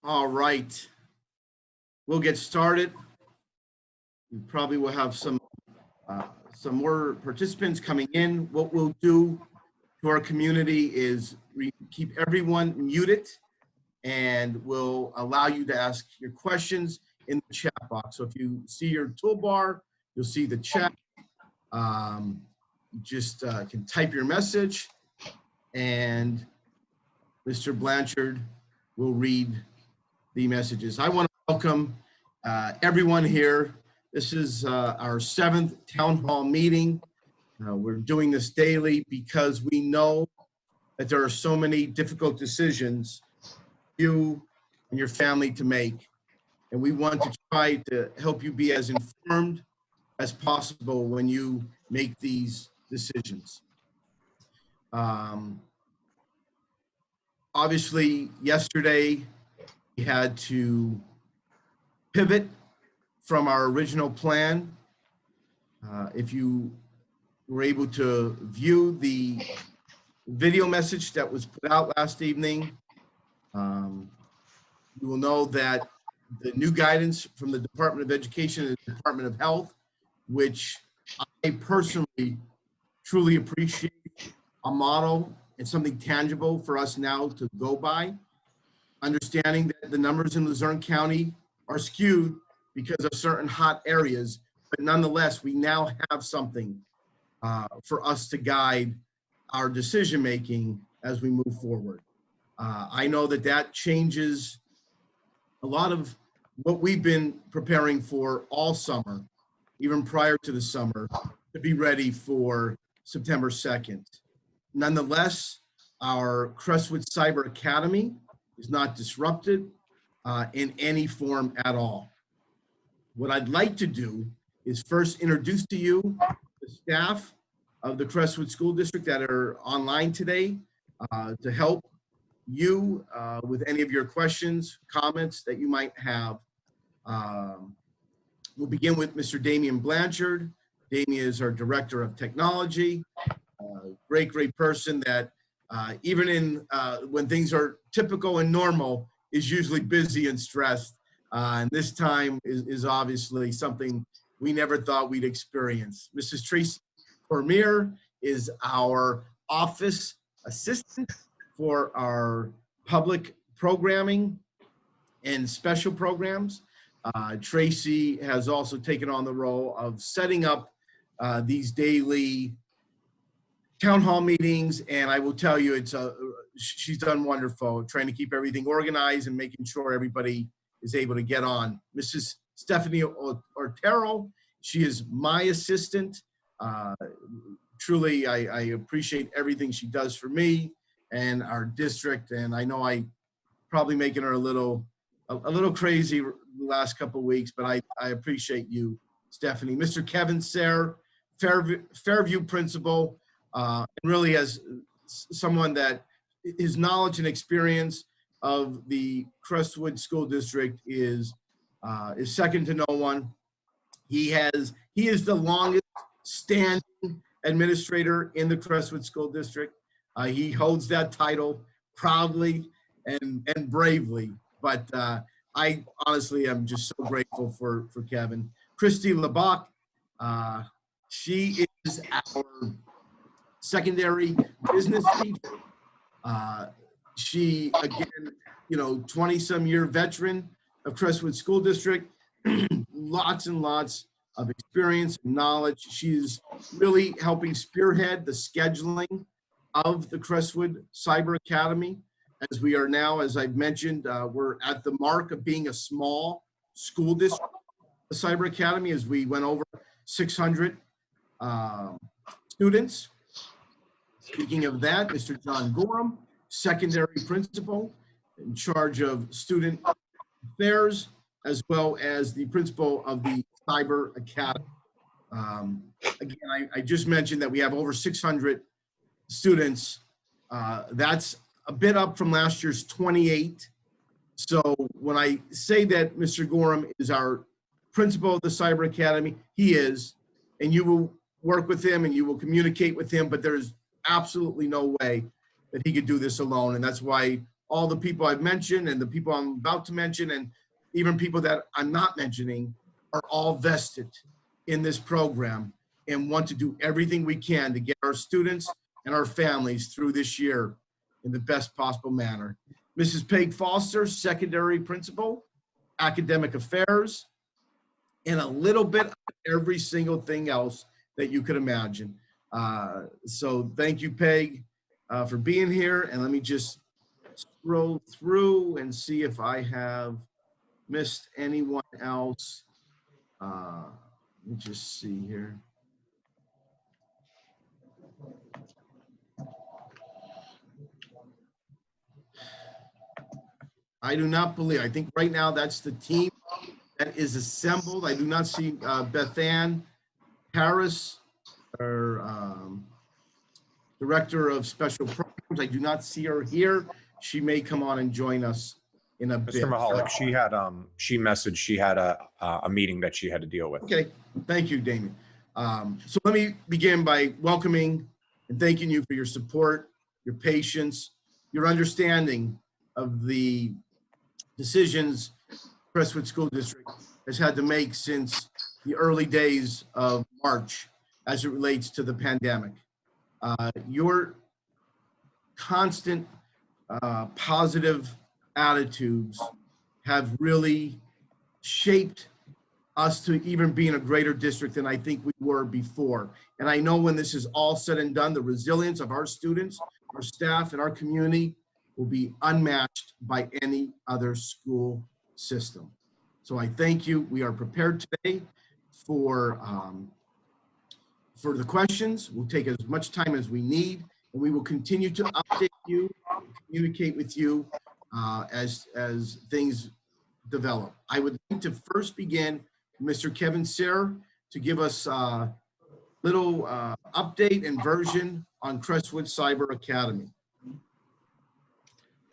All right, we'll get started. We probably will have some more participants coming in. What we'll do to our community is keep everyone muted, and we'll allow you to ask your questions in the chat box. So if you see your toolbar, you'll see the chat. You just can type your message, and Mr. Blanchard will read the messages. I want to welcome everyone here. This is our 7th town hall meeting. We're doing this daily because we know that there are so many difficult decisions you and your family to make. And we want to try to help you be as informed as possible when you make these decisions. Obviously, yesterday we had to pivot from our original plan. If you were able to view the video message that was put out last evening, you will know that the new guidance from the Department of Education and the Department of Health, which I personally truly appreciate, a model and something tangible for us now to go by, understanding that the numbers in Luzerne County are skewed because of certain hot areas, but nonetheless, we now have something for us to guide our decision-making as we move forward. I know that that changes a lot of what we've been preparing for all summer, even prior to the summer, to be ready for September 2nd. Nonetheless, our Crestwood Cyber Academy is not disrupted in any form at all. What I'd like to do is first introduce to you the staff of the Crestwood School District that are online today to help you with any of your questions, comments that you might have. We'll begin with Mr. Damian Blanchard. Damian is our Director of Technology. Great person that even in when things are typical and normal is usually busy and stressed. And this time is obviously something we never thought we'd experience. Mrs. Tracy Cormier is our office assistant for our public programming and special programs. Tracy has also taken on the role of setting up these daily town hall meetings, and I will tell you, she's done wonderful trying to keep everything organized and making sure everybody is able to get on. Mrs. Stephanie Ortero, she is my assistant. Truly, I appreciate everything she does for me and our district, and I know I probably making her a little crazy the last couple of weeks, but I appreciate you, Stephanie. Mr. Kevin Sayre, Fairview principal, and really as someone that his knowledge and experience of the Crestwood School District is second to no one. He is the longest standing administrator in the Crestwood School District. He holds that title proudly and bravely, but I honestly am just so grateful for Kevin. Christy LeBach, she is our secondary business teacher. She, again, 20-some year veteran of Crestwood School District, lots and lots of experience and knowledge. She's really helping spearhead the scheduling of the Crestwood Cyber Academy. As we are now, as I've mentioned, we're at the mark of being a small school district, the Cyber Academy, as we went over 600 students. Speaking of that, Mr. John Gorham, secondary principal in charge of student affairs, as well as the principal of the Cyber Academy. Again, I just mentioned that we have over 600 students. That's a bit up from last year's 28. So when I say that Mr. Gorham is our principal of the Cyber Academy, he is, and you will work with him and you will communicate with him, but there's absolutely no way that he could do this alone. And that's why all the people I've mentioned and the people I'm about to mention, and even people that I'm not mentioning, are all vested in this program and want to do everything we can to get our students and our families through this year in the best possible manner. Mrs. Peg Foster, secondary principal, academic affairs, and a little bit of every single thing else that you could imagine. So thank you, Peg, for being here. And let me just scroll through and see if I have missed anyone else. Let me just see here. I do not believe, I think right now that's the team that is assembled. I do not see Beth Ann Harris, our Director of Special Programs. I do not see her here. She may come on and join us in a bit. Mr. Mahalik, she had she messaged she had a meeting that she had to deal with. Okay, thank you, Damian. So let me begin by welcoming and thanking you for your support, your patience, your understanding of the decisions Crestwood School District has had to make since the early days of March as it relates to the pandemic. Your constant positive attitudes have really shaped us to even be in a greater district than I think we were before. And I know when this is all said and done, the resilience of our students, our staff, and our community will be unmatched by any other school system. So I thank you. We are prepared today for the questions. We'll take as much time as we need, and we will continue to update you, communicate with you as things develop. I would like to first begin Mr. Kevin Sayre to give us a little update and version on Crestwood Cyber Academy.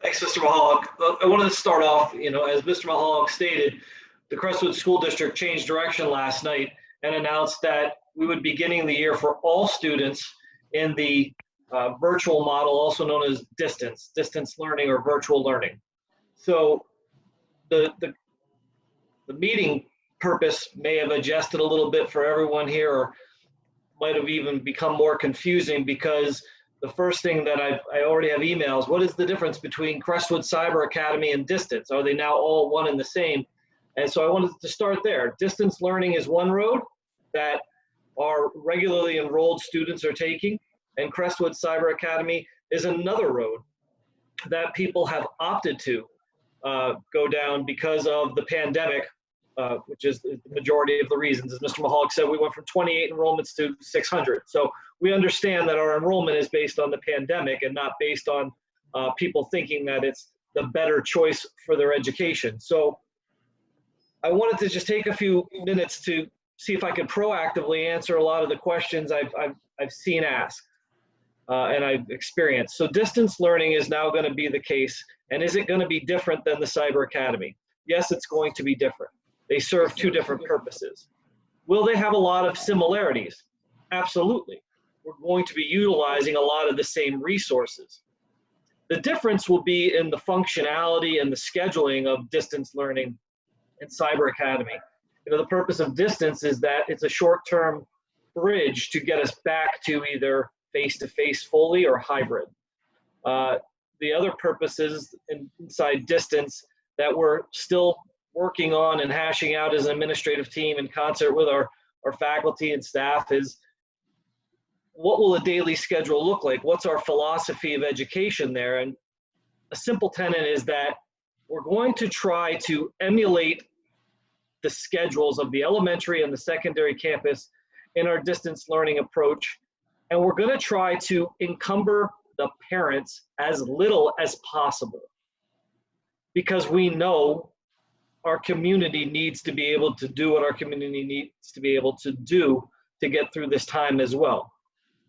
Thanks, Mr. Mahalik. I wanted to start off, as Mr. Mahalik stated, the Crestwood School District changed direction last night and announced that we would be beginning the year for all students in the virtual model, also known as distance learning or virtual learning. So the meeting purpose may have adjusted a little bit for everyone here, or might have even become more confusing, because the first thing that I already have emails, what is the difference between Crestwood Cyber Academy and distance? Are they now all one and the same? And so I wanted to start there. Distance learning is one road that our regularly enrolled students are taking, and Crestwood Cyber Academy is another road that people have opted to go down because of the pandemic, which is the majority of the reasons. As Mr. Mahalik said, we went from 28 enrollments to 600. So we understand that our enrollment is based on the pandemic and not based on people thinking that it's the better choice for their education. So I wanted to just take a few minutes to see if I could proactively answer a lot of the questions I've seen asked and I've experienced. So distance learning is now going to be the case. And is it going to be different than the Cyber Academy? Yes, it's going to be different. They serve two different purposes. Will they have a lot of similarities? Absolutely. We're going to be utilizing a lot of the same resources. The difference will be in the functionality and the scheduling of distance learning in Cyber Academy. The purpose of distance is that it's a short-term bridge to get us back to either face-to-face fully or hybrid. The other purposes inside distance that we're still working on and hashing out as an administrative team in concert with our faculty and staff is, what will a daily schedule look like? What's our philosophy of education there? And a simple tenet is that we're going to try to emulate the schedules of the elementary and the secondary campus in our distance learning approach. And we're going to try to encumber the parents as little as possible, because we know our community needs to be able to do what our community needs to be able to do to get through this time as well.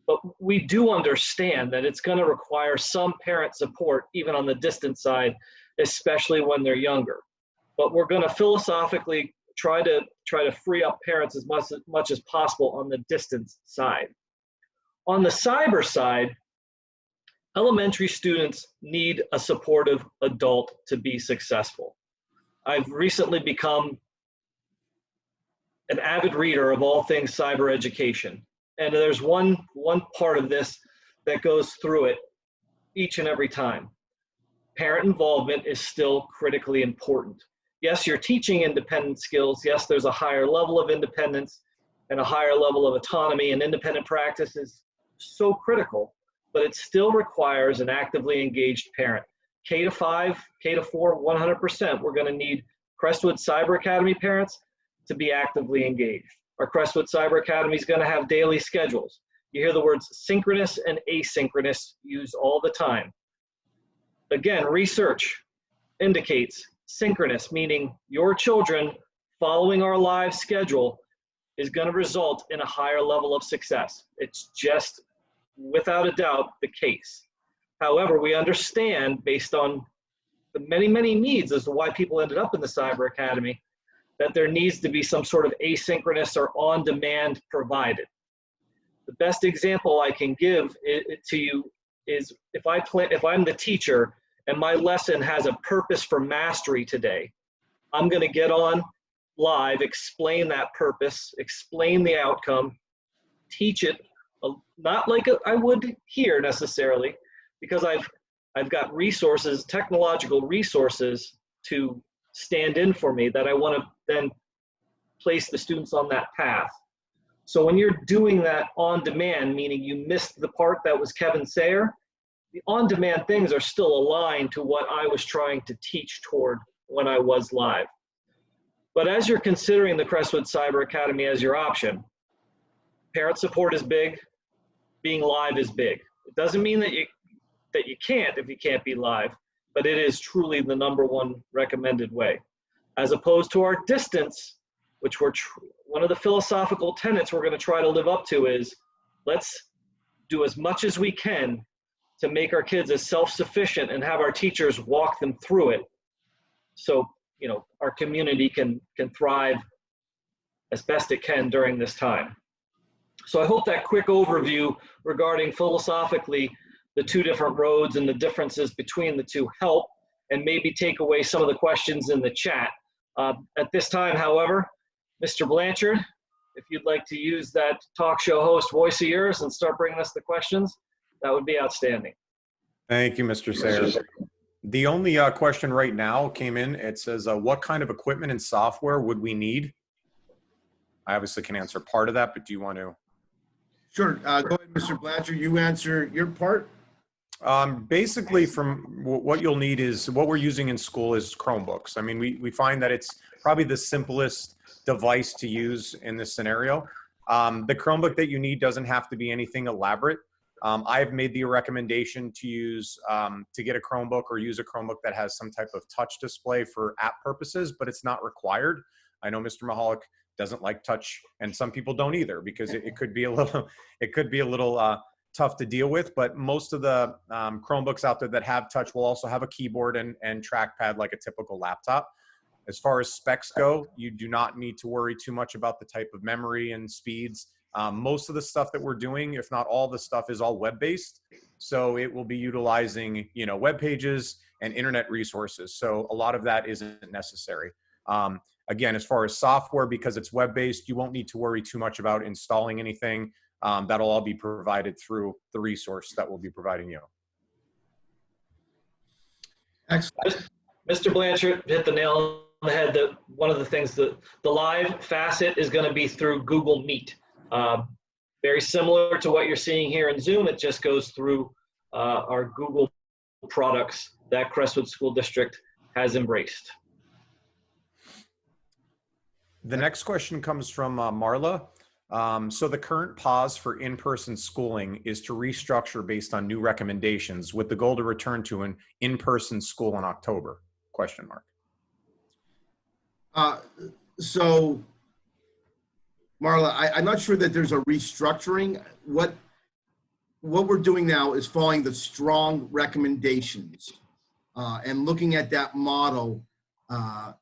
But we do understand that it's going to require some parent support, even on the distance side, especially when they're younger. But we're going to philosophically try to free up parents as much as possible on the distance side. On the cyber side, Elementary students need a supportive adult to be successful. I've recently become an avid reader of all things cyber education. And there's one part of this that goes through it each and every time. Parent involvement is still critically important. Yes, you're teaching independent skills. Yes, there's a higher level of independence and a higher level of autonomy, and independent practice is so critical, but it still requires an actively engaged parent. K to 5, K to 4, 100%, we're going to need Crestwood Cyber Academy parents to be actively engaged. Our Crestwood Cyber Academy is going to have daily schedules. You hear the words synchronous and asynchronous used all the time. Again, research indicates synchronous, meaning your children following our live schedule is going to result in a higher level of success. It's just, without a doubt, the case. However, we understand, based on the many, many needs as to why people ended up in the Cyber Academy, that there needs to be some sort of asynchronous or on-demand provided. The best example I can give to you is if I'm the teacher and my lesson has a purpose for mastery today, I'm going to get on live, explain that purpose, explain the outcome, teach it, not like I would here necessarily, because I've got resources, technological resources to stand in for me that I want to then place the students on that path. So when you're doing that on demand, meaning you missed the part that was Kevin Sayer, the on demand things are still aligned to what I was trying to teach toward when I was live. But as you're considering the Crestwood Cyber Academy as your option, parent support is big, being live is big. It doesn't mean that you can't if you can't be live, but it is truly the #1 recommended way. As opposed to our distance, which one of the philosophical tenets we're going to try to live up to is, let's do as much as we can to make our kids as self-sufficient and have our teachers walk them through it. So, our community can thrive as best it can during this time. So I hope that quick overview regarding philosophically the two different roads and the differences between the two help and maybe take away some of the questions in the chat. At this time, however, Mr. Blanchard, if you'd like to use that talk show host voice of yours and start bringing us the questions, that would be outstanding. Thank you, Mr. Sayers. The only question right now came in. It says, what kind of equipment and software would we need? I obviously can answer part of that, but do you want to? Sure. Go ahead, Mr. Blanchard. You answer your part. Basically, from what you'll need is what we're using in school is Chromebooks. I mean, we find that it's probably the simplest device to use in this scenario. The Chromebook that you need doesn't have to be anything elaborate. I've made the recommendation to use to get a Chromebook or use a Chromebook that has some type of touch display for app purposes, but it's not required. I know Mr. Mahalik doesn't like touch, and some people don't either, because it could be a little tough to deal with. But most of the Chromebooks out there that have touch will also have a keyboard and trackpad like a typical laptop. As far as specs go, you do not need to worry too much about the type of memory and speeds. Most of the stuff that we're doing, if not all the stuff, is all web-based. So it will be utilizing, web pages and internet resources. So a lot of that isn't necessary. Again, as far as software, because it's web-based, you won't need to worry too much about installing anything. That'll all be provided through the resource that we'll be providing you. Excellent. Mr. Blanchard hit the nail on the head that one of the things that the live facet is going to be through Google Meet. Very similar to what you're seeing here in Zoom. It just goes through our Google products that Crestwood School District has embraced. The next question comes from Marla. So the current pause for in-person schooling is to restructure based on new recommendations with the goal to return to an in-person school in October, ? So, Marla, I'm not sure that there's a restructuring. What we're doing now is following the strong recommendations and looking at that model.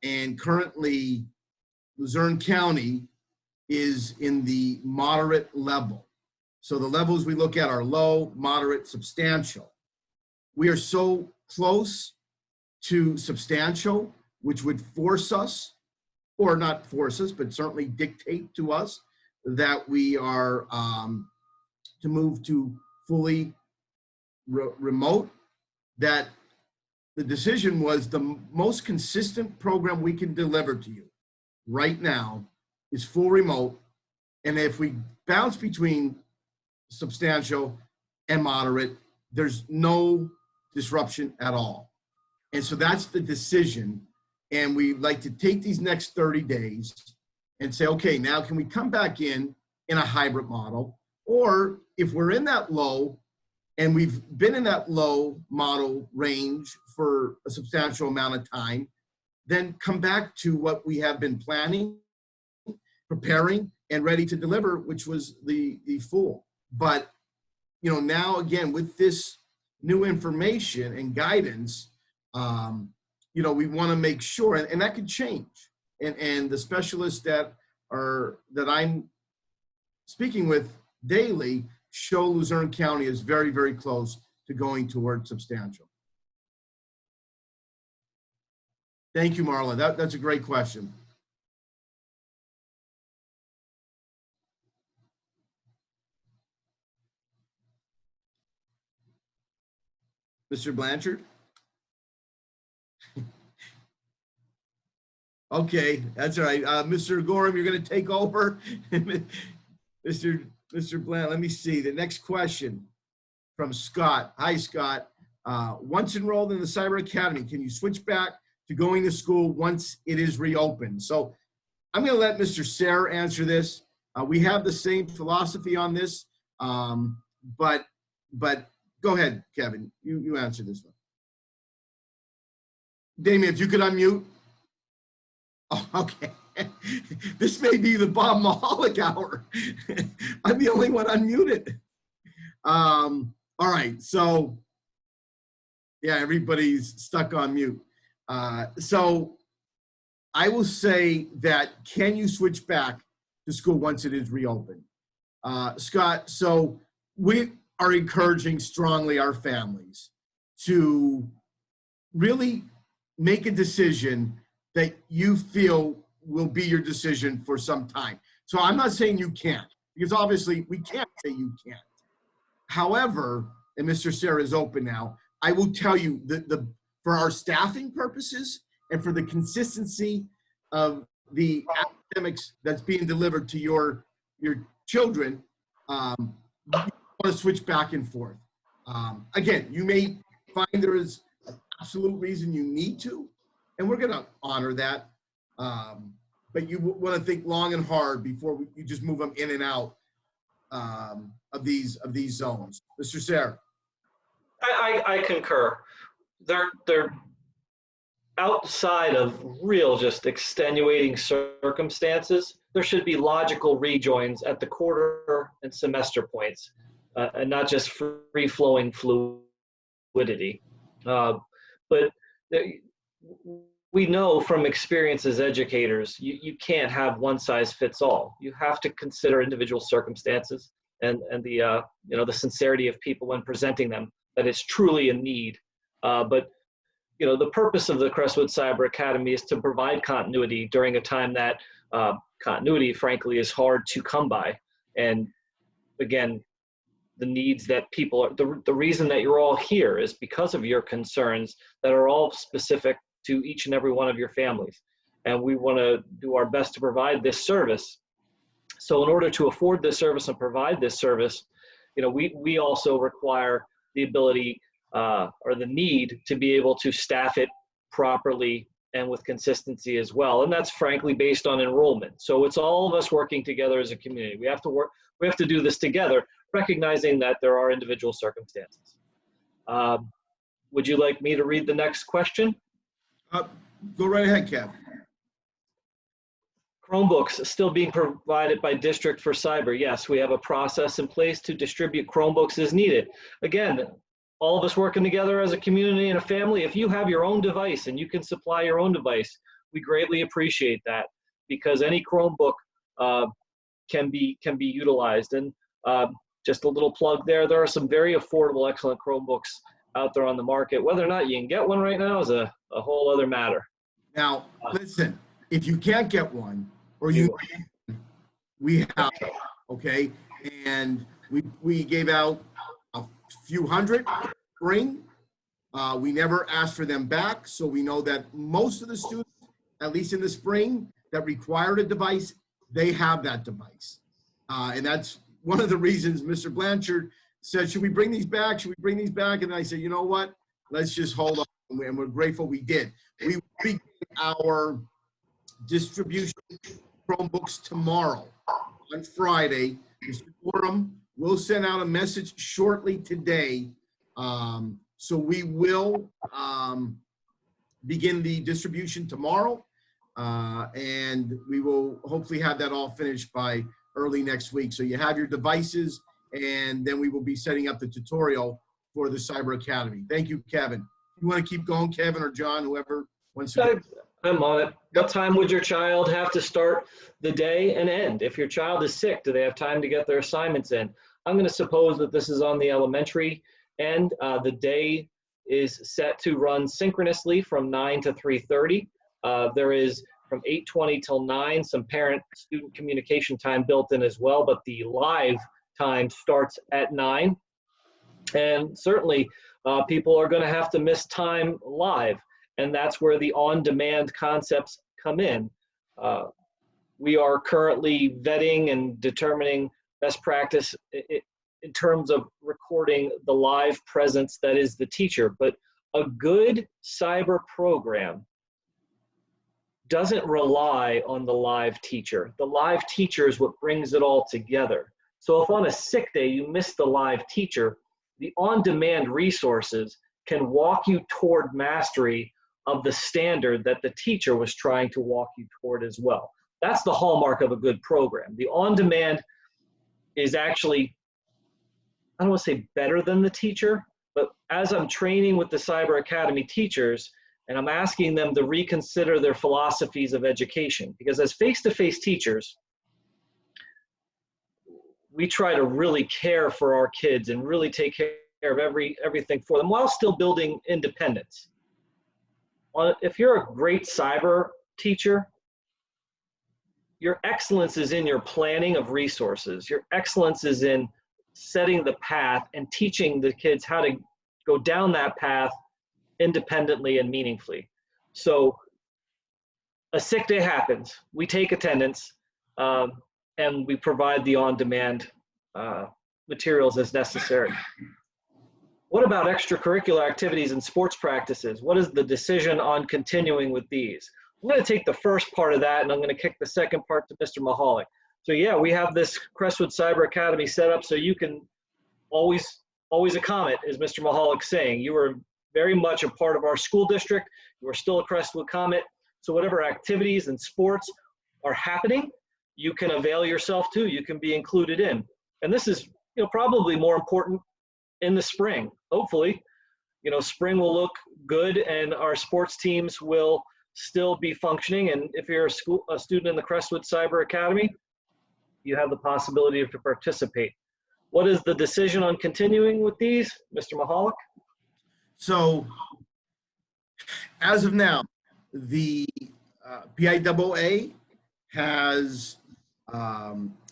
And currently, Luzerne County is in the moderate level. So the levels we look at are low, moderate, substantial. we are so close to substantial, which would force us, or not force us, but certainly dictate to us that we are to move to fully remote, that the decision was the most consistent program we can deliver to you right now is full remote. And if we bounce between substantial and moderate, there's no disruption at all. And so that's the decision. And we like to take these next 30 days and say, okay, now can we come back in a hybrid model? Or if we're in that low, and we've been in that low model range for a substantial amount of time, then come back to what we have been planning, preparing, and ready to deliver, which was the full. But, you know, now again, with this new information and guidance, you know, we want to make sure, and that could change. And the specialists that I'm speaking with daily show Luzerne County is very, very close to going toward substantial. Thank you, Marla. That's a great question. Mr. Blanchard? Okay, that's all right. Mr. Gorham, you're going to take over. Mr. Bland, let me see. The next question from Scott. Hi, Scott. Once enrolled in the Cyber Academy, can you switch back to going to school once it is reopened? So I'm going to let Mr. Sayre answer this. We have the same philosophy on this, but go ahead, Kevin. You answer this one. Damian, if you could unmute. Oh, okay. This may be the Bob Mahalik hour. I'm the only one unmuted. All right, so yeah, everybody's stuck on mute. So I will say that, can you switch back to school once it is reopened? Scott, so we are encouraging strongly our families to really make a decision that you feel will be your decision for some time. So I'm not saying you can't, because obviously we can't say you can't. However, and Mr. Sayre is open now, I will tell you that for our staffing purposes and for the consistency of the academics that's being delivered to your children, you want to switch back and forth. Again, you may find there is an absolute reason you need to, and we're going to honor that. But you want to think long and hard before you just move them in and out of these zones. Mr. Sayre. I concur. They're outside of real just extenuating circumstances. There should be logical rejoins at the quarter and semester points, and not just free-flowing fluidity. But we know from experience as educators, you can't have one size fits all. You have to consider individual circumstances and the the sincerity of people when presenting them, that it's truly a need. But the purpose of the Crestwood Cyber Academy is to provide continuity during a time that continuity, frankly, is hard to come by. And again, the needs that people are, the reason that you're all here is because of your concerns that are all specific to each and every one of your families. And we want to do our best to provide this service. So in order to afford this service and provide this service, we also require the ability or the need to be able to staff it properly and with consistency as well. And that's frankly based on enrollment. So it's all of us working together as a community. We have to do this together, recognizing that there are individual circumstances. Would you like me to read the next question? Go right ahead, Kev. Chromebooks still being provided by district for cyber. Yes, we have a process in place to distribute Chromebooks as needed. Again, all of us working together as a community and a family. If you have your own device and you can supply your own device, we greatly appreciate that, because any Chromebook can be utilized. And just a little plug there are some very affordable, excellent Chromebooks out there on the market. Whether or not you can get one right now is a whole other matter. Now, listen, if you can't get one, or we have, okay, and we gave out a few hundred spring. We never asked for them back, so we know that most of the students, at least in the spring, that required a device, they have that device. And that's one of the reasons Mr. Blanchard said, should we bring these back? Should we bring these back? And I said, you know what? Let's just hold on. And we're grateful we did. We will begin our distribution Chromebooks tomorrow on Friday. Mr. Gorham will send out a message shortly today. So we will begin the distribution tomorrow. And we will hopefully have that all finished by early next week. So you have your devices, and then we will be setting up the tutorial for the Cyber Academy. Thank you, Kevin. You want to keep going, Kevin or John, whoever wants to. I'm on it. What time would your child have to start the day and end? If your child is sick, do they have time to get their assignments in? I'm going to suppose that this is on the elementary end. The day is set to run synchronously from 9 to 3:30. There is from 8:20 till 9 some parent-student communication time built in as well, but the live time starts at 9. And certainly people are going to have to miss time live, and that's where the on-demand concepts come in. We are currently vetting and determining best practice in terms of recording the live presence that is the teacher, but a good cyber program doesn't rely on the live teacher. The live teacher is what brings it all together. So if on a sick day you miss the live teacher, the on-demand resources can walk you toward mastery of the standard that the teacher was trying to walk you toward as well. That's the hallmark of a good program. The on-demand is actually, I don't want to say better than the teacher, but as I'm training with the Cyber Academy teachers, and I'm asking them to reconsider their philosophies of education, because as face-to-face teachers, we try to really care for our kids and really take care of everything for them while still building independence. If you're a great cyber teacher, your excellence is in your planning of resources. Your excellence is in setting the path and teaching the kids how to go down that path independently and meaningfully. So a sick day happens, we take attendance, and we provide the on-demand materials as necessary. What about extracurricular activities and sports practices? What is the decision on continuing with these? I'm going to take the first part of that, and I'm going to kick the second part to Mr. Mahalik. So yeah, we have this Crestwood Cyber Academy set up so you can always a Comet, as Mr. Mahalik's saying. You are very much a part of our school district. You are still a Crestwood Comet. So whatever activities and sports are happening, you can avail yourself to, you can be included in. And this is, probably more important in the spring. Hopefully, spring will look good and our sports teams will still be functioning. And if you're a student in the Crestwood Cyber Academy, you have the possibility to participate. What is the decision on continuing with these, Mr. Mahalik? So, as of now, the PIAA has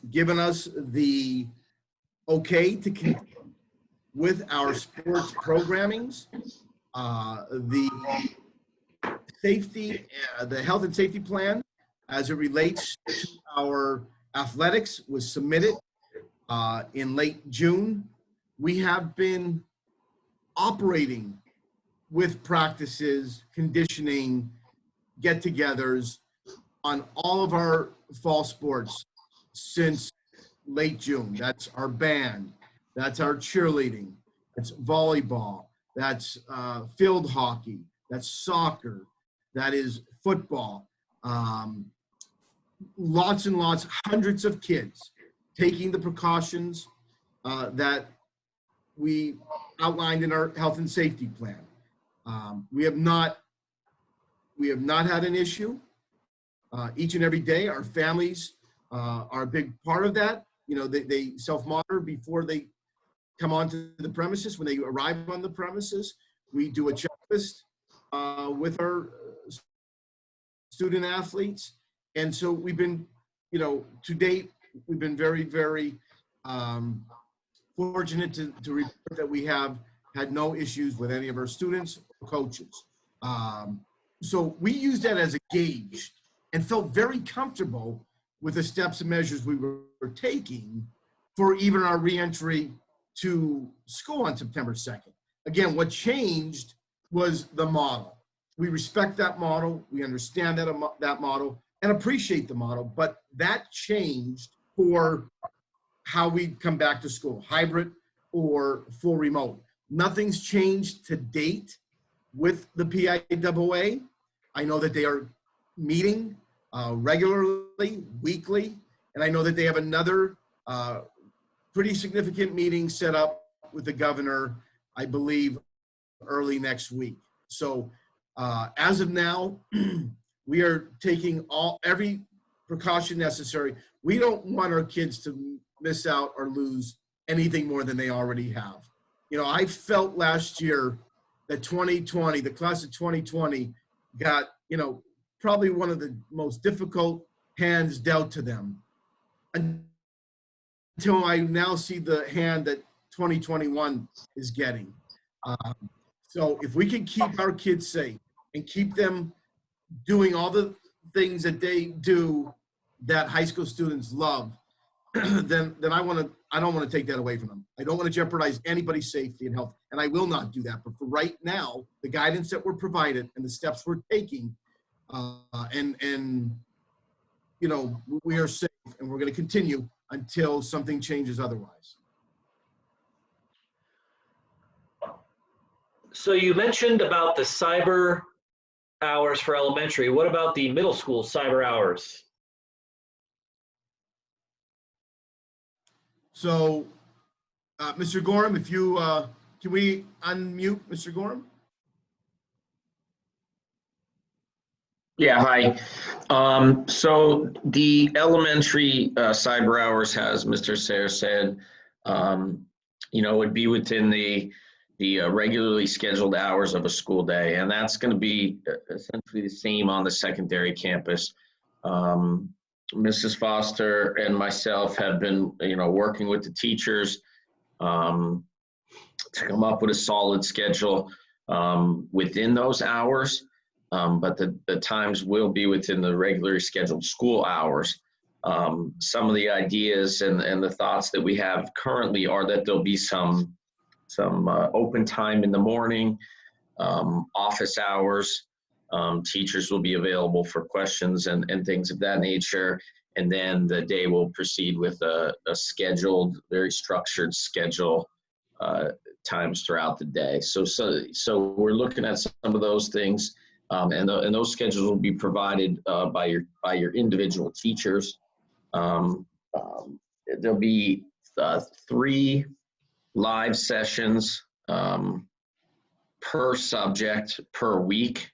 given us the okay to continue with our sports programmings. The safety, the health and safety plan as it relates to our athletics was submitted in late June. We have been operating with practices, conditioning, get-togethers on all of our fall sports since late June. That's our band, that's our cheerleading, that's volleyball, that's field hockey, that's soccer, that is football. Lots and lots, hundreds of kids taking the precautions that we outlined in our health and safety plan. We have not had an issue. Each and every day, our families are a big part of that. They self-monitor before they come onto the premises, when they arrive on the premises, we do a checklist with our student athletes. And so we've been, to date, we've been very, very fortunate to report that we have had no issues with any of our students or coaches. So we used that as a gauge and felt very comfortable with the steps and measures we were taking for even our reentry to school on September 2nd. Again, what changed was the model. We respect that model, we understand that model, and appreciate the model, but that changed for how we come back to school, hybrid or full remote. Nothing's changed to date with the PIAA. I know that they are meeting regularly, weekly, and I know that they have another pretty significant meeting set up with the governor, I believe, early next week. So as of now, we are taking every precaution necessary. We don't want our kids to miss out or lose anything more than they already have. I felt last year that 2020, the class of 2020 got, probably one of the most difficult hands dealt to them, until I now see the hand that 2021 is getting. So if we can keep our kids safe and keep them doing all the things that they do that high school students love, then I don't want to take that away from them. I don't want to jeopardize anybody's safety and health, and I will not do that. But for right now, the guidance that we're provided and the steps we're taking, we are safe, and we're going to continue until something changes otherwise. So you mentioned about the cyber hours for elementary. What about the middle school cyber hours? So, Mr. Gorham, if you, can we unmute Mr. Gorham? Yeah, hi. So the elementary cyber hours, as Mr. Sayre said, would be within the regularly scheduled hours of a school day, and that's going to be essentially the same on the secondary campus. Mrs. Foster and myself have been, working with the teachers to come up with a solid schedule within those hours. But the times will be within the regularly scheduled school hours. Some of the ideas and the thoughts that we have currently are that there'll be some open time in the morning, office hours. Teachers will be available for questions and things of that nature. And then the day will proceed with a scheduled, very structured schedule times throughout the day. So we're looking at some of those things. And those schedules will be provided by your individual teachers. There'll be 3 live sessions per subject per week.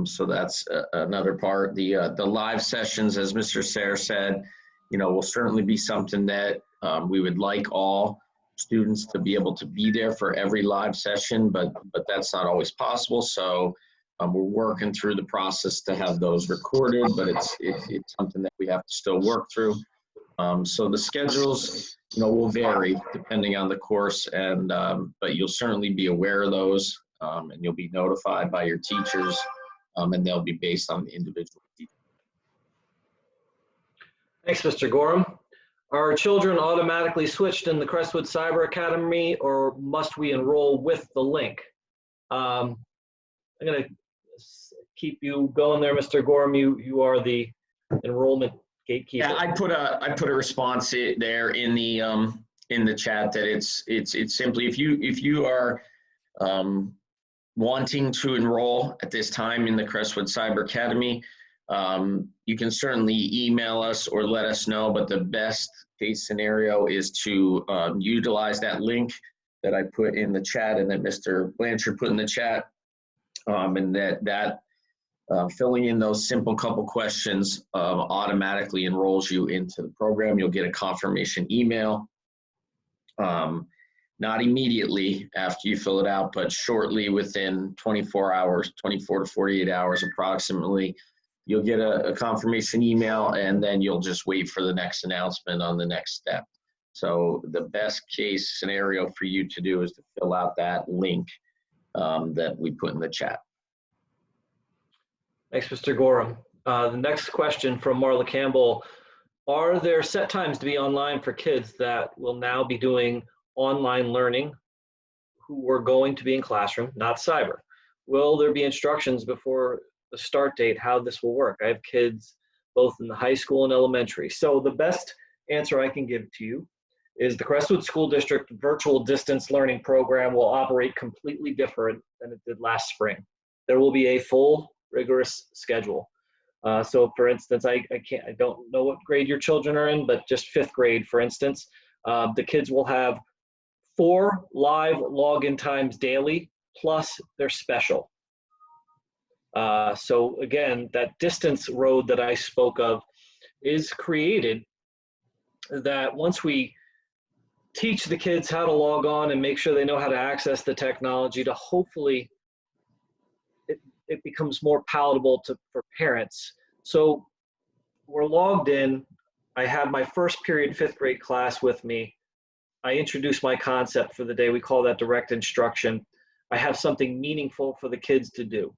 So that's another part. The live sessions, as Mr. Sayre said, will certainly be something that we would like all students to be able to be there for every live session, but that's not always possible. So we're working through the process to have those recorded, but it's something that we have to still work through. So the schedules, will vary depending on the course, and but you'll certainly be aware of those, and you'll be notified by your teachers, and they'll be based on the individual teacher. Thanks, Mr. Gorham. Are children automatically switched in the Crestwood Cyber Academy, or must we enroll with the link? I'm going to keep you going there, Mr. Gorham. You are the enrollment gatekeeper. Yeah, I put a response there in the chat that it's simply if you are wanting to enroll at this time in the Crestwood Cyber Academy, you can certainly email us or let us know, but the best case scenario is to utilize that link that I put in the chat and that Mr. Blanchard put in the chat, and that filling in those simple couple questions automatically enrolls you into the program. You'll get a confirmation email. not immediately after you fill it out, but shortly within 24 hours, 24 to 48 hours approximately, you'll get a confirmation email, and then you'll just wait for the next announcement on the next step. So the best case scenario for you to do is to fill out that link that we put in the chat. Thanks, Mr. Gorham. The next question from Marla Campbell. Are there set times to be online for kids that will now be doing online learning who are going to be in classroom, not cyber? Will there be instructions before the start date how this will work? I have kids both in the high school and elementary. So the best answer I can give to you is the Crestwood School District virtual distance learning program will operate completely different than it did last spring. There will be a full rigorous schedule. So for instance, I don't know what grade your children are in, but just 5th grade, for instance, the kids will have 4 live login times daily, plus their special. So again, that distance road that I spoke of is created that once we teach the kids how to log on and make sure they know how to access the technology, to hopefully it becomes more palatable for parents. So we're logged in. I have my first period 5th grade class with me. I introduce my concept for the day. We call that direct instruction. I have something meaningful for the kids to do.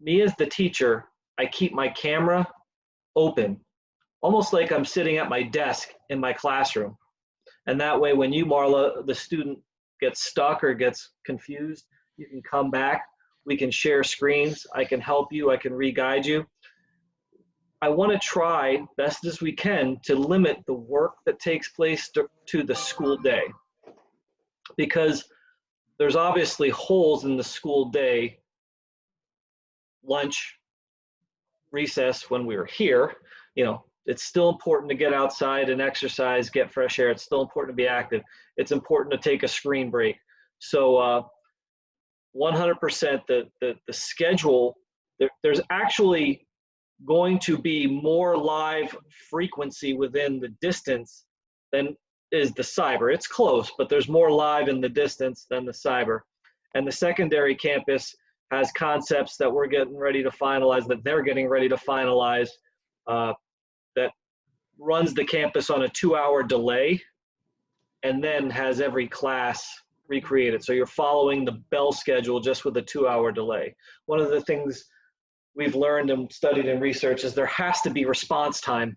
Me as the teacher, I keep my camera open, almost like I'm sitting at my desk in my classroom. And that way, when you, Marla, the student, gets stuck or gets confused, you can come back. We can share screens. I can help you. I can re-guide you. I want to try best as we can to limit the work that takes place to the school day, because there's obviously holes in the school day, lunch, recess when we were here. You know, it's still important to get outside and exercise, get fresh air. It's still important to be active. It's important to take a screen break. So 100% the schedule, there's actually going to be more live frequency within the distance than is the cyber. It's close, but there's more live in the distance than the cyber. And the secondary campus has concepts that we're getting ready to finalize, that they're getting ready to finalize, that runs the campus on a 2-hour delay and then has every class recreated. So you're following the bell schedule just with a 2-hour delay. One of the things we've learned and studied and researched is there has to be response time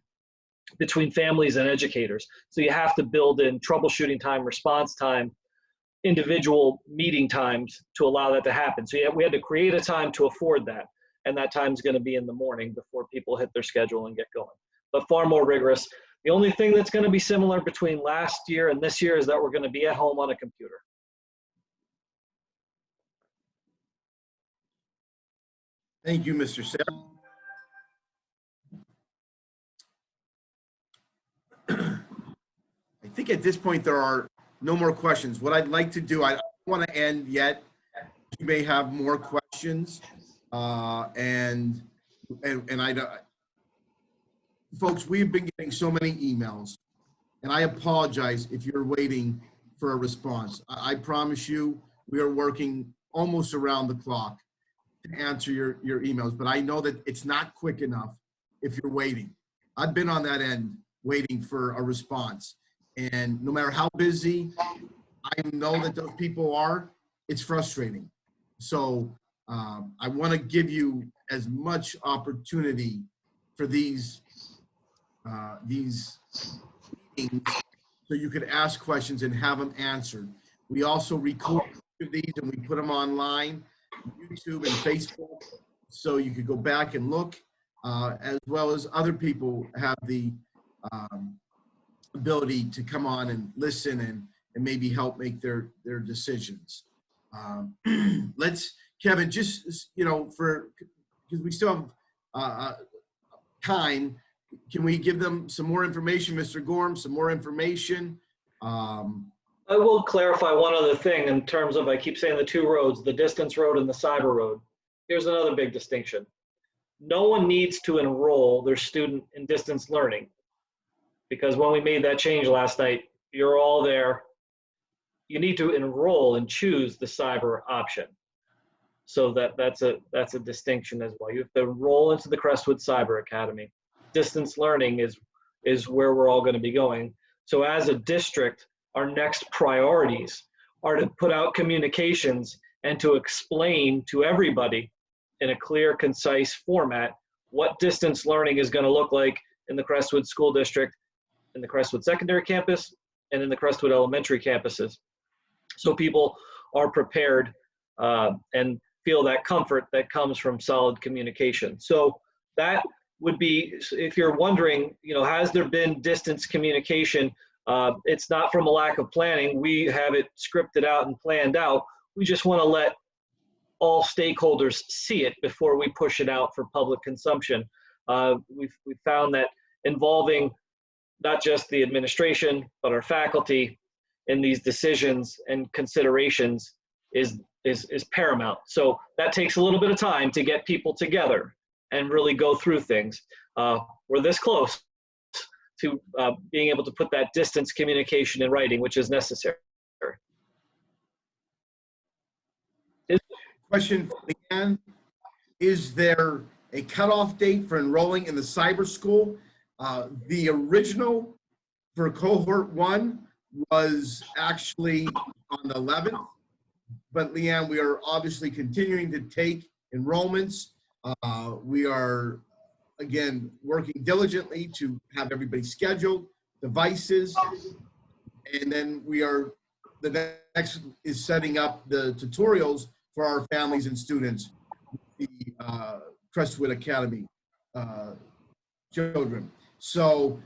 between families and educators. So you have to build in troubleshooting time, response time, individual meeting times to allow that to happen. So we had to create a time to afford that. And that time is going to be in the morning before people hit their schedule and get going. But far more rigorous. The only thing that's going to be similar between last year and this year is that we're going to be at home on a computer. Thank you, Mr. Sale. I think at this point there are no more questions. What I'd like to do, I don't want to end yet. You may have more questions, and folks, we've been getting so many emails, and I apologize if you're waiting for a response. I promise you, we are working almost around the clock to answer your emails, but I know that it's not quick enough if you're waiting. I've been on that end waiting for a response, and no matter how busy I know that those people are, it's frustrating. So I want to give you as much opportunity for these meetings so you could ask questions and have them answered. We also record these and we put them online, YouTube and Facebook, so you could go back and look, as well as other people have the ability to come on and listen and maybe help make their decisions. Kevin, just, because we still have time, can we give them some more information, Mr. Gorham, some more information? I will clarify one other thing in terms of, I keep saying the 2 roads, the distance road and the cyber road. Here's another big distinction. No one needs to enroll their student in distance learning, because when we made that change last night, you're all there. you need to enroll and choose the cyber option. So that's a distinction as well. You have to enroll into the Crestwood Cyber Academy. Distance learning is where we're all going to be going. So as a district, our next priorities are to put out communications and to explain to everybody in a clear, concise format what distance learning is going to look like in the Crestwood School District, in the Crestwood Secondary Campus, and in the Crestwood Elementary campuses. So people are prepared and feel that comfort that comes from solid communication. So that would be, if you're wondering, has there been distance communication? It's not from a lack of planning. We have it scripted out and planned out. We just want to let all stakeholders see it before we push it out for public consumption. We've found that involving not just the administration, but our faculty in these decisions and considerations is paramount. So that takes a little bit of time to get people together and really go through things. We're this close to being able to put that distance communication in writing, which is necessary. Question, again, is there a cutoff date for enrolling in the cyber school? The original for cohort 1 was actually on the 11th, but Leanne, we are obviously continuing to take enrollments. We are, again, working diligently to have everybody scheduled, devices, and then the next is setting up the tutorials for our families and students, the Crestwood Academy children. So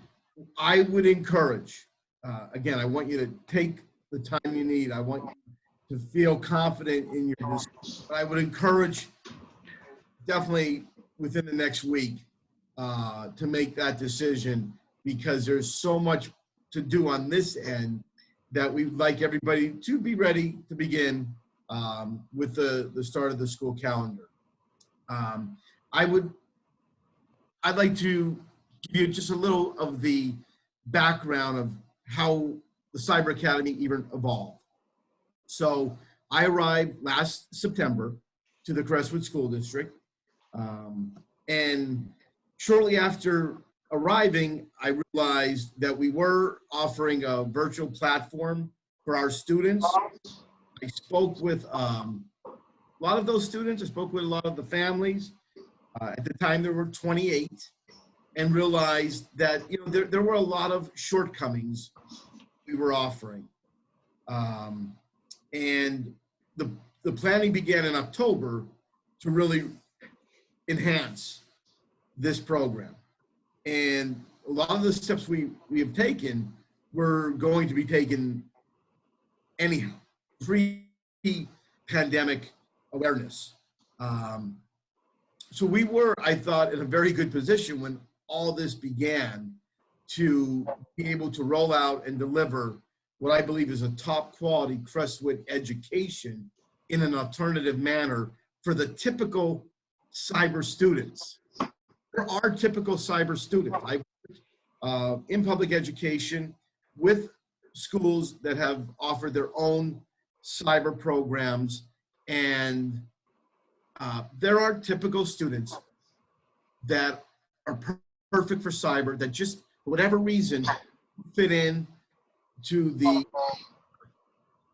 I would encourage, again, I want you to take the time you need. I want you to feel confident in your decision. But I would encourage definitely within the next week to make that decision, because there's so much to do on this end that we'd like everybody to be ready to begin with the start of the school calendar. I'd like to give you just a little of the background of how the Cyber Academy even evolved. So I arrived last September to the Crestwood School District. And shortly after arriving, I realized that we were offering a virtual platform for our students. I spoke with a lot of those students. I spoke with a lot of the families. At the time, there were 28, and realized that there were a lot of shortcomings we were offering. And the planning began in October to really enhance this program. And a lot of the steps we have taken were going to be taken anyhow, pre-pandemic awareness. So we were, I thought, in a very good position when all this began to be able to roll out and deliver what I believe is a top quality Crestwood education in an alternative manner for the typical cyber students. There are typical cyber students. I worked in public education with schools that have offered their own cyber programs, and there are typical students that are perfect for cyber that just, for whatever reason, fit in to the,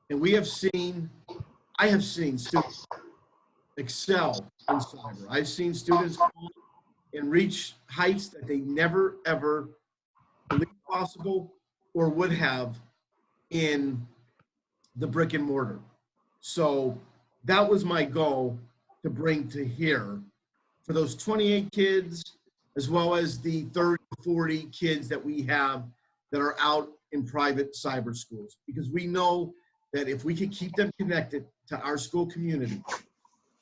and I have seen students excel in cyber. I've seen students and reach heights that they never, ever believed possible or would have in the brick and mortar. So that was my goal to bring to here for those 28 kids, as well as the 30, 40 kids that we have that are out in private cyber schools. Because we know that if we could keep them connected to our school community,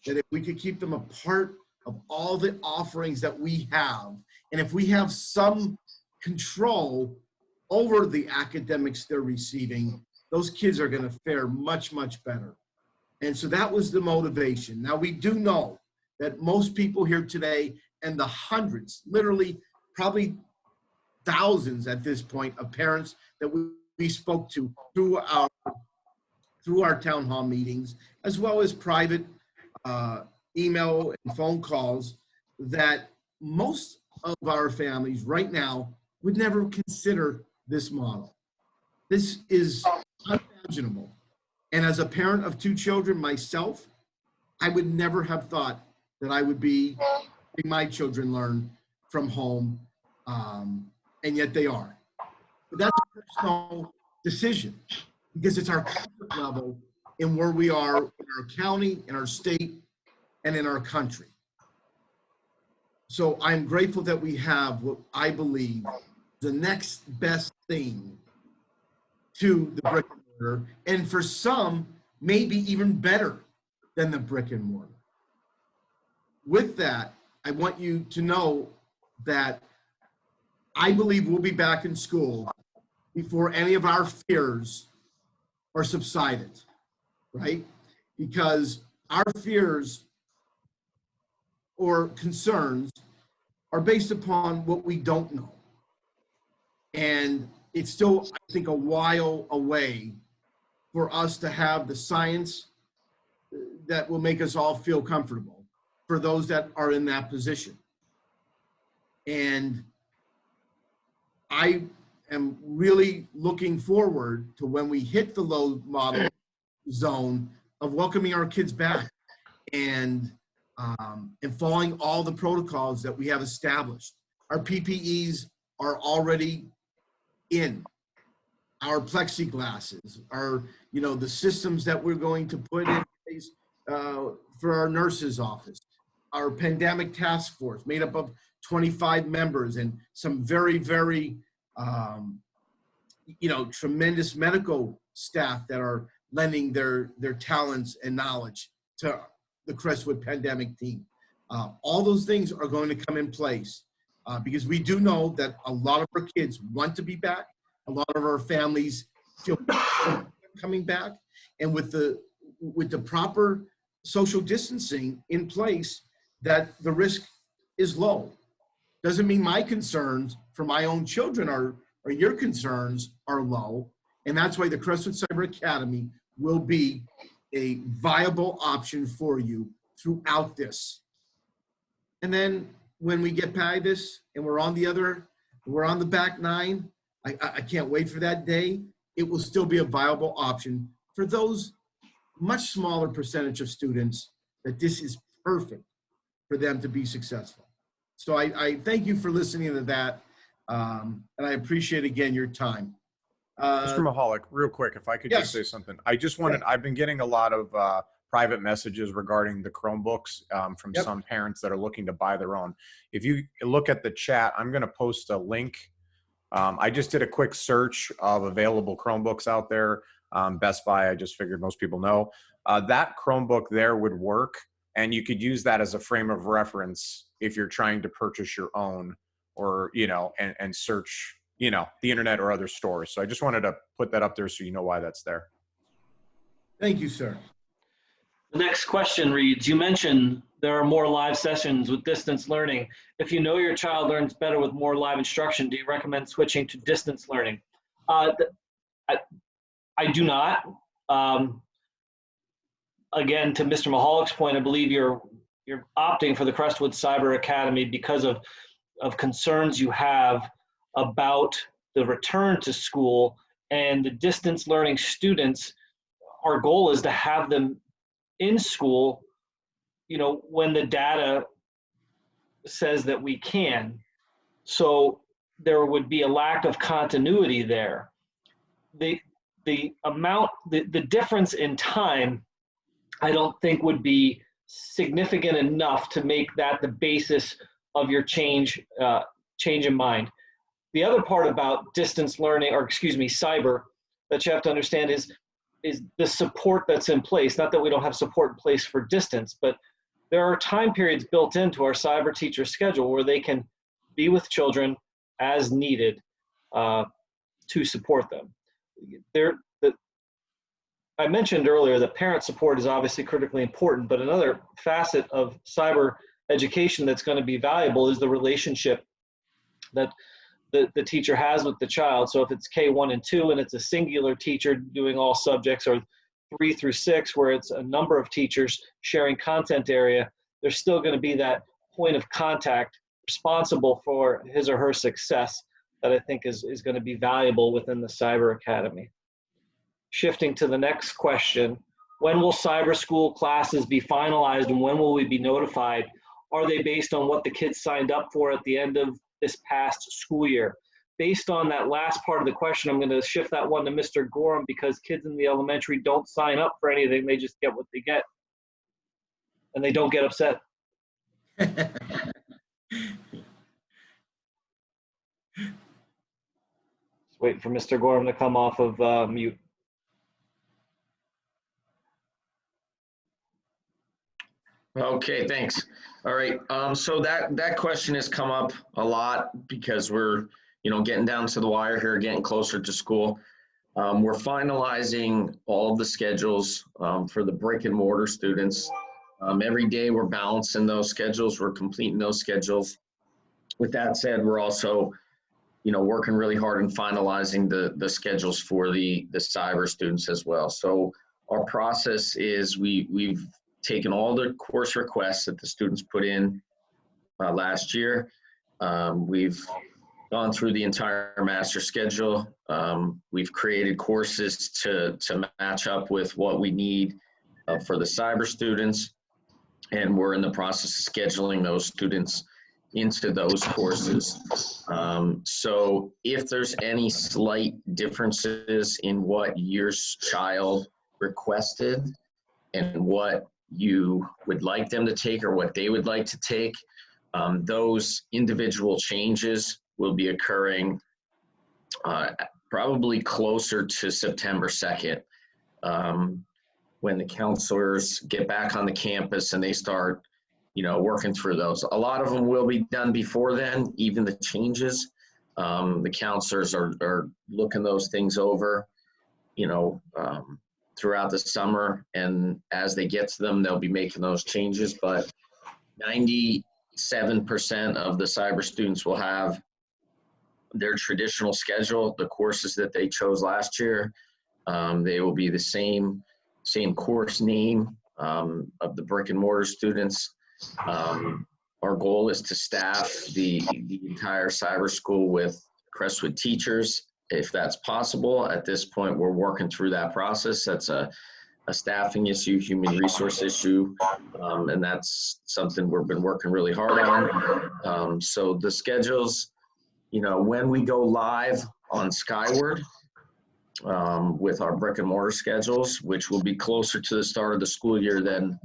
that if we could keep them a part of all the offerings that we have, and if we have some control over the academics they're receiving, those kids are going to fare much, much better. And so that was the motivation. Now, we do know that most people here today, and the hundreds, literally probably thousands at this point, of parents that we spoke to through our through our town hall meetings, as well as private email and phone calls, that most of our families right now would never consider this model. This is unimaginable. And as a parent of 2 children myself, I would never have thought that I would be letting my children learn from home, and yet they are. But that's a personal decision, because it's our comfort level in where we are in our county, in our state, and in our country. So I'm grateful that we have what I believe the next best thing to the brick and mortar, and for some, maybe even better than the brick and mortar. With that, I want you to know that I believe we'll be back in school before any of our fears are subsided, right? Because our fears or concerns are based upon what we don't know. And it's still, I think, a while away for us to have the science that will make us all feel comfortable for those that are in that position. And I am really looking forward to when we hit the low model zone of welcoming our kids back and following all the protocols that we have established. Our PPEs are already in. Our plexiglasses, our, the systems that we're going to put in place for our nurses' office, our pandemic task force made up of 25 members and some very, very, tremendous medical staff that are lending their talents and knowledge to the Crestwood pandemic team. All those things are going to come in place because we do know that a lot of our kids want to be back. A lot of our families feel coming back, and with the proper social distancing in place, that the risk is low. Doesn't mean my concerns for my own children or your concerns are low, and that's why the Crestwood Cyber Academy will be a viable option for you throughout this. And then when we get by this and we're on the back nine, I can't wait for that day. It will still be a viable option for those much smaller percentage of students that this is perfect for them to be successful. So I thank you for listening to that. And I appreciate, again, your time. Mr. Mahalik, real quick, if I could just say something. I've been getting a lot of private messages regarding the Chromebooks from some parents that are looking to buy their own. If you look at the chat, I'm going to post a link. I just did a quick search of available Chromebooks out there. Best Buy, I just figured most people know. That Chromebook there would work, and you could use that as a frame of reference if you're trying to purchase your own, or, and search, the internet or other stores. So I just wanted to put that up there so you know why that's there. Thank you, sir. The next question reads, you mentioned there are more live sessions with distance learning. If you know your child learns better with more live instruction, do you recommend switching to distance learning? I do not. Again, to Mr. Mahalik's point, I believe you're opting for the Crestwood Cyber Academy because of concerns you have about the return to school and the distance learning students. Our goal is to have them in school, when the data says that we can. So there would be a lack of continuity there. The difference in time, I don't think would be significant enough to make that the basis of your change in mind. The other part about distance learning, or cyber, that you have to understand is the support that's in place. Not that we don't have support in place for distance, but there are time periods built into our cyber teacher schedule where they can be with children as needed to support them. I mentioned earlier that parent support is obviously critically important, but another facet of cyber education that's going to be valuable is the relationship that the teacher has with the child. So if it's K1 and 2 and it's a singular teacher doing all subjects, or 3 through 6, where it's a number of teachers sharing content area, there's still going to be that point of contact responsible for his or her success that I think is going to be valuable within the Cyber Academy. Shifting to the next question, when will cyber school classes be finalized and when will we be notified? Are they based on what the kids signed up for at the end of this past school year? Based on that last part of the question, I'm going to shift that one to Mr. Gorham, because kids in the elementary don't sign up for anything. They just get what they get. And they don't get upset. Just waiting for Mr. Gorham to come off of mute. Okay, thanks. All right, so that question has come up a lot because we're, getting down to the wire here, getting closer to school. We're finalizing all of the schedules for the brick and mortar students. Every day we're balancing those schedules, we're completing those schedules. With that said, we're also, working really hard in finalizing the schedules for the cyber students as well. So our process is we've taken all the course requests that the students put in last year. We've gone through the entire master schedule. We've created courses to match up with what we need for the cyber students. And we're in the process of scheduling those students into those courses. So if there's any slight differences in what your child requested and what you would like them to take or what they would like to take, those individual changes will be occurring probably closer to September 2nd, when the counselors get back on the campus and they start, working through those. A lot of them will be done before then, even the changes. The counselors are looking those things over, throughout the summer, and as they get to them, they'll be making those changes. But 97% of the cyber students will have their traditional schedule, the courses that they chose last year. They will be the same course name of the brick and mortar students. Our goal is to staff the entire cyber school with Crestwood teachers, if that's possible. At this point, we're working through that process. That's a staffing issue, human resource issue, and that's something we've been working really hard on. So the schedules, when we go live on Skyward, with our brick and mortar schedules, which will be closer to the start of the school year than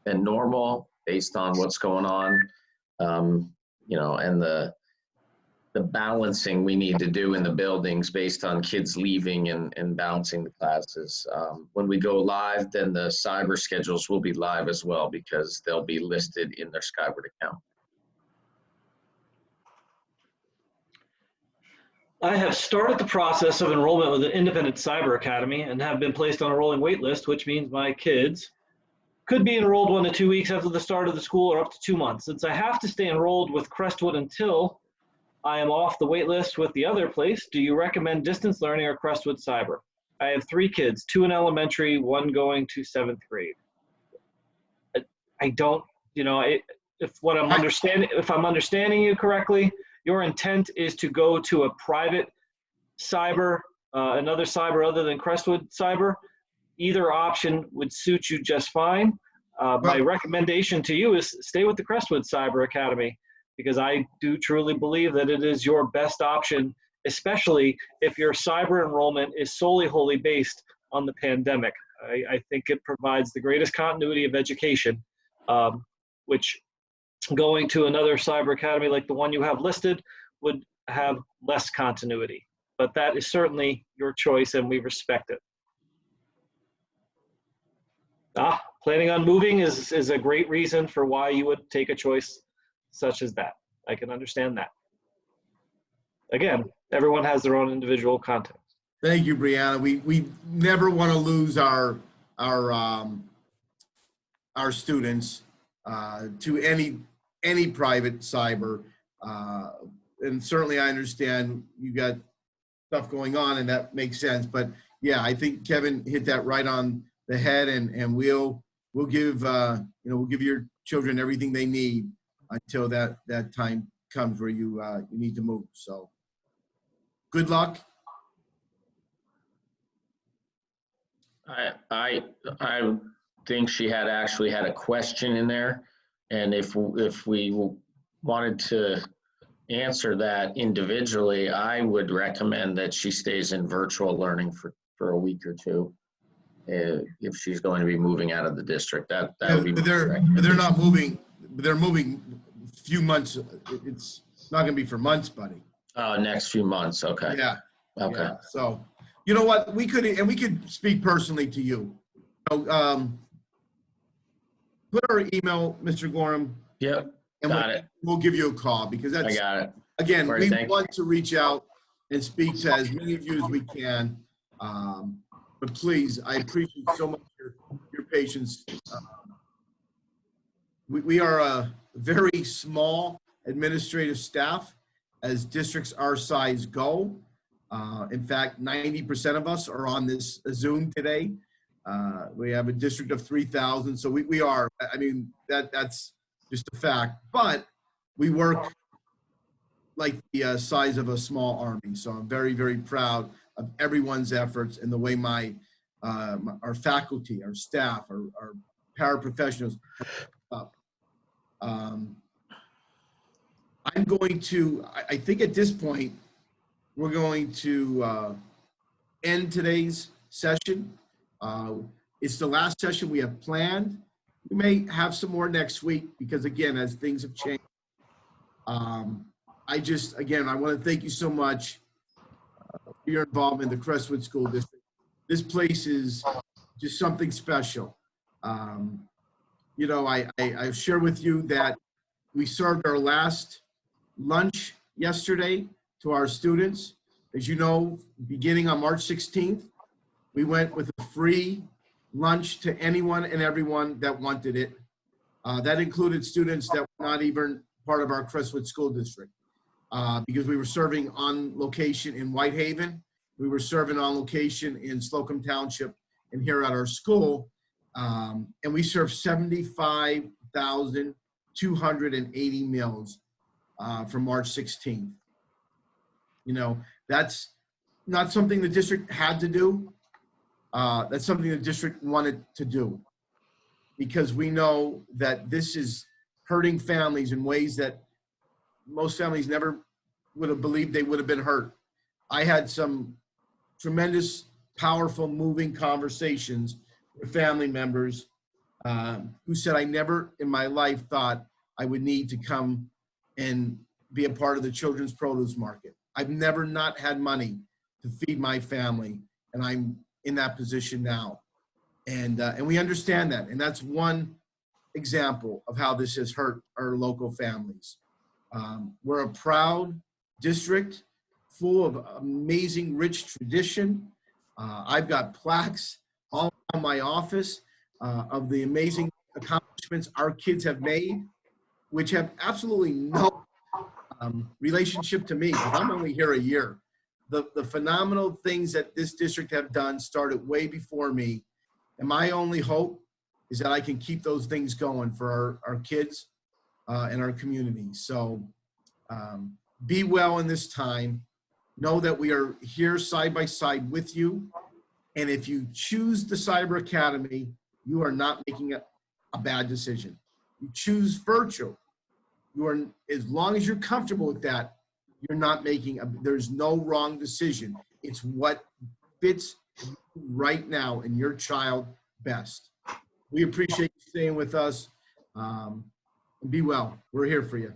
normal based on what's going on, and the balancing we need to do in the buildings based on kids leaving and balancing the classes. When we go live, then the cyber schedules will be live as well because they'll be listed in their Skyward account. I have started the process of enrollment with an independent cyber academy and have been placed on a rolling wait list, which means my kids could be enrolled 1 to 2 weeks after the start of the school or up to 2 months. Since I have to stay enrolled with Crestwood until I am off the wait list with the other place, do you recommend distance learning or Crestwood Cyber? I have 3 kids, 2 in elementary, 1 going to 7th grade. I don't, if I'm understanding you correctly, your intent is to go to a private cyber, another cyber other than Crestwood Cyber. Either option would suit you just fine. My recommendation to you is stay with the Crestwood Cyber Academy, because I do truly believe that it is your best option, especially if your cyber enrollment is solely wholly based on the pandemic. I think it provides the greatest continuity of education, which going to another cyber academy like the one you have listed would have less continuity. But that is certainly your choice and we respect it. Planning on moving is a great reason for why you would take a choice such as that. I can understand that. Again, everyone has their own individual context. Thank you, Brianna. We never want to lose our students to any private cyber, and certainly I understand you got stuff going on, and that makes sense. But yeah, I think Kevin hit that right on the head, and we'll give we'll give your children everything they need until that time comes where you need to move. So good luck. I think she had actually had a question in there, and if we wanted to answer that individually, I would recommend that she stays in virtual learning for a week or two. If she's going to be moving out of the district, that would be my They're recommendation. not moving. They're moving a few months. It's not going to be for months, buddy. Next few months. Okay. Yeah. Okay. Yeah. So, you know what? We could speak personally to you. So, put our email, Mr. Gorham. Yep. And Got it. we'll give you a call, because I that's, got it. again, Right, we thank you. want to reach out and speak to as many of you as we can. But please, I appreciate so much your patience. We are a very small administrative staff as districts our size go. In fact, 90% of us are on this Zoom today. We have a district of 3,000, so we are, I mean, that's just a fact. But we work like the size of a small army. So I'm very, very proud of everyone's efforts and the way our faculty, our staff, our paraprofessionals up. I'm going to, I think at this point, we're going to end today's session. It's the last session we have planned. We may have some more next week, because again, as things have changed. I want to thank you so much for your involvement in the Crestwood School District. This place is just something special. You know, I share with you that we served our last lunch yesterday to our students. As you know, beginning on March 16th, we went with a free lunch to anyone and everyone that wanted it. That included students that were not even part of our Crestwood School District, because we were serving on location in Whitehaven. We were serving on location in Slocum Township and here at our school. And we served 75,280 meals from March 16th. You know, that's not something the district had to do. That's something the district wanted to do, because we know that this is hurting families in ways that most families never would have believed they would have been hurt. I had some tremendous, powerful, moving conversations with family members who said, I never in my life thought I would need to come and be a part of the children's produce market. I've never not had money to feed my family, and I'm in that position now. And we understand that. And that's one example of how this has hurt our local families. We're a proud district full of amazing, rich tradition. I've got plaques all around my office of the amazing accomplishments our kids have made, which have absolutely no relationship to me, because I'm only here a year. The phenomenal things that this district have done started way before me. And my only hope is that I can keep those things going for our kids and our community. So be well in this time. Know that we are here side by side with you. And if you choose the Cyber Academy, you are not making a bad decision. You choose virtual. As long as you're comfortable with that, you're not making there's no wrong decision. It's what fits right now and your child best. We appreciate you staying with us. Be well. We're here for you.